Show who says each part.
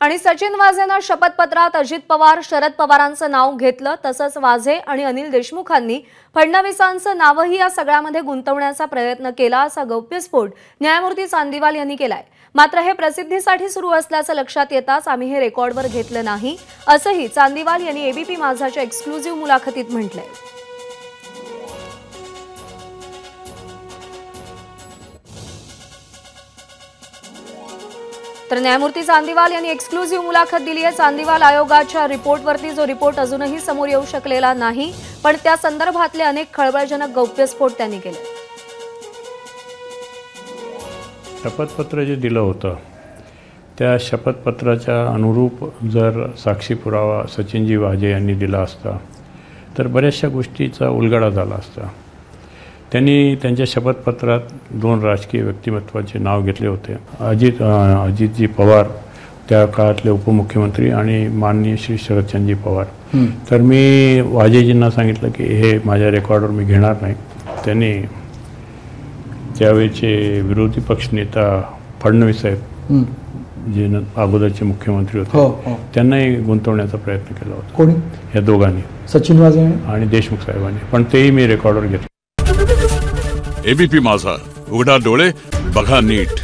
Speaker 1: आणि सचिन वाझेंना शपथपत्रात अजित पवार, शरद पवारांचं नाव घेतलं। तसंच वाझे आणि अनिल देशमुखांनी फडणवीसांचं नावही या सगळ्यामध्ये गुंतवण्याचा प्रयत्न केला असा गौप्यस्फोट न्यायमूर्ती चांदीवाल यांनी केलाय। मात्र हे प्रसिद्धीसाठी सुरू असल्याचं लक्षात येताच आम्ही हे रेकॉर्डवर घेतलं नाही असंही चांदीवाल यांनी एबीपी माझाच्या एक्सक्लुझिव्ह मुलाखतीत म्हटलंय। तर न्यायमूर्ती चांदीवाल यांनी एक्सक्लुझिव्ह मुलाखत दिली आहे। चांदीवाल आयोगाच्या रिपोर्टवरती जो रिपोर्ट अजूनही समोर येऊ शकलेला नाही, पण त्या संदर्भातले अनेक खळबळजनक गौप्यस्फोट त्यांनी केले।
Speaker 2: शपथपत्र जे दिलं होतं त्या शपथपत्राच्या अनुरूप जर साक्षी पुरावा सचिनजी वाझे यांनी दिला असता तर बऱ्याचशा गोष्टीचा उलगडा झाला असता। त्यांनी त्यांच्या शपथपत्रात दोन राजकीय व्यक्तिमत्वाचे नाव घेतले होते, अजितजी पवार त्या काळातले उपमुख्यमंत्री आणि माननीय श्री शरदचंद्रजी पवार। तर मी वाझेजींना सांगितलं की हे माझ्या रेकॉर्डवर मी घेणार नाही। त्यांनी त्यावेळेचे विरोधी पक्षनेता फडणवीस साहेब जे अगोदरचे मुख्यमंत्री होते त्यांनाही गुंतवण्याचा प्रयत्न केला होता।
Speaker 3: कोणी?
Speaker 2: या दोघांनी,
Speaker 3: सचिन वाझे
Speaker 2: आणि देशमुख साहेबांनी, पण तेही मी रेकॉर्डवर घेतलं।
Speaker 4: एबीपी माझा, उघडा डोळे बघा नीट।